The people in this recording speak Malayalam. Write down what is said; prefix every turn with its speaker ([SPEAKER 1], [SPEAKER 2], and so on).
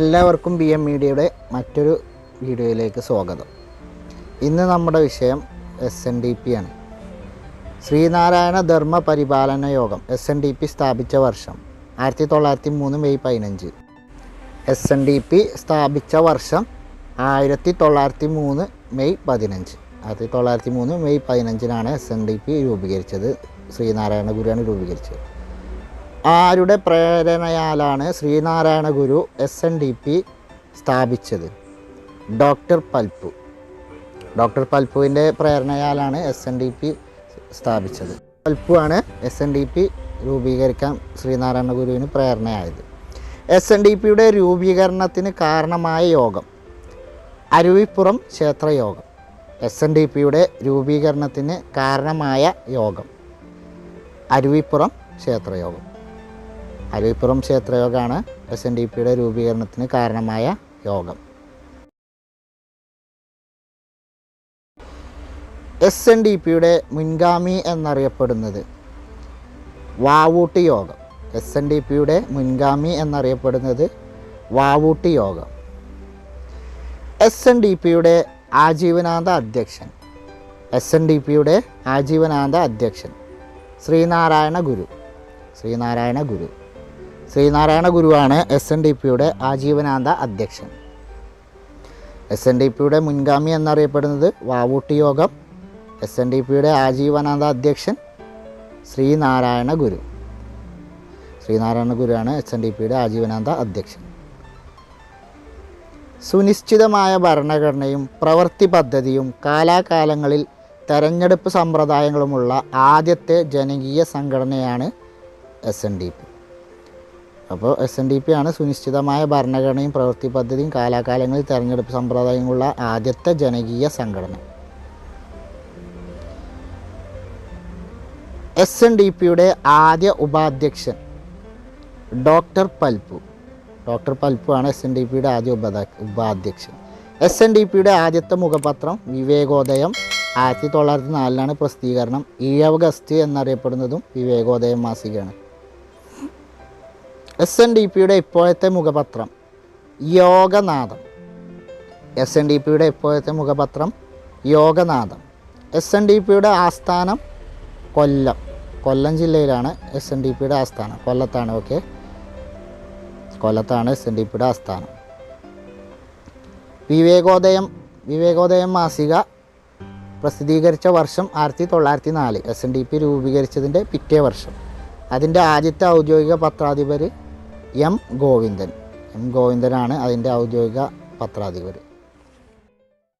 [SPEAKER 1] എല്ലാവർക്കും BM മീഡിയയുടെ മറ്റൊരു വീഡിയോയിലേക്ക് സ്വാഗതം. ഇന്ന് നമ്മുടെ വിഷയം SNDP ആണ്. ശ്രീനാരായണ ധർമ്മ പരിപാലന യോഗം SNDP സ്ഥാപിച്ച വർഷം 1903 മെയ് 15. SNDP സ്ഥാപിച്ച വർഷം 1903 മെയ് 15. 1903 മെയ് 15 SNDP രൂപീകരിച്ചത്. ശ്രീനാരായണ ഗുരുവാണ് രൂപീകരിച്ചത്. ആരുടെ പ്രേരണയാലാണ് ശ്രീനാരായണ ഗുരു SNDP സ്ഥാപിച്ചത്? ഡോക്ടർ പൽപ്പുവിൻ്റെ പ്രേരണയാലാണ് SNDP സ്ഥാപിച്ചത്. പൽപ്പുവാണ് SNDP രൂപീകരിക്കാൻ ശ്രീനാരായണ ഗുരുവിന് പ്രേരണയായത്. SNDPയുടെ രൂപീകരണത്തിന് കാരണമായ യോഗം അരുവിപ്പുറം ക്ഷേത്രയോഗം. SNDPയുടെ രൂപീകരണത്തിന് കാരണമായ യോഗം അരുവിപ്പുറം ക്ഷേത്രയോഗം. അരുവിപ്പുറം ക്ഷേത്രയോഗമാണ് SNDPയുടെ രൂപീകരണത്തിന് കാരണമായ യോഗം. SNDPയുടെ മുൻഗാമി എന്നറിയപ്പെടുന്നത് വാവൂട്ടി യോഗം. SNDPയുടെ മുൻഗാമി എന്നറിയപ്പെടുന്നത് വാവൂട്ടി യോഗം. SNDPയുടെ ആജീവനാന്ത അധ്യക്ഷൻ. SNDPയുടെ ആജീവനാന്ത അധ്യക്ഷൻ ശ്രീനാരായണ ഗുരുവാണ് SNDPയുടെ ആജീവനാന്ത അധ്യക്ഷൻ. SNDPയുടെ മുൻഗാമി എന്നറിയപ്പെടുന്നത് വാവൂട്ടി യോഗം. SNDPയുടെ ആജീവനാന്ത അധ്യക്ഷൻ ശ്രീനാരായണ ഗുരുവാണ് SNDPയുടെ ആജീവനാന്ത അധ്യക്ഷൻ. സുനിശ്ചിതമായ ഭരണഘടനയും പ്രവൃത്തി പദ്ധതിയും കാലാകാലങ്ങളിൽ തെരഞ്ഞെടുപ്പ് സമ്പ്രദായങ്ങളുമുള്ള ആദ്യത്തെ ജനകീയ സംഘടനയാണ് SNDP. അപ്പോൾ SNDP ആണ് സുനിശ്ചിതമായ ഭരണഘടനയും പ്രവൃത്തി പദ്ധതിയും കാലാകാലങ്ങളിൽ തെരഞ്ഞെടുപ്പ് സമ്പ്രദായങ്ങളുള്ള ആദ്യത്തെ ജനകീയ സംഘടന. SNDPയുടെ ആദ്യ ഉപാധ്യക്ഷൻ ഡോക്ടർ പൽപ്പുവാണ് SNDPയുടെ ആദ്യ ഉപാധ്യക്ഷൻ. SNDPയുടെ ആദ്യത്തെ മുഖപത്രം വിവേകോദയം. 1904 പ്രസിദ്ധീകരണം. ഈഴവഗസ്തി എന്നറിയപ്പെടുന്നതും വിവേകോദയം മാസികയാണ്. SNDPയുടെ ഇപ്പോഴത്തെ മുഖപത്രം യോഗനാഥം. SNDPയുടെ ആസ്ഥാനം കൊല്ലം ജില്ലയിലാണ് SNDPയുടെ ആസ്ഥാനം. കൊല്ലത്താണ് SNDPയുടെ ആസ്ഥാനം. വിവേകോദയം മാസിക പ്രസിദ്ധീകരിച്ച വർഷം 1904. SNDP രൂപീകരിച്ചതിൻ്റെ പിറ്റേ വർഷം. അതിൻ്റെ ആദ്യത്തെ ഔദ്യോഗിക പത്രാധിപർ M. ഗോവിന്ദനാണ് അതിൻ്റെ ഔദ്യോഗിക പത്രാധിപർ.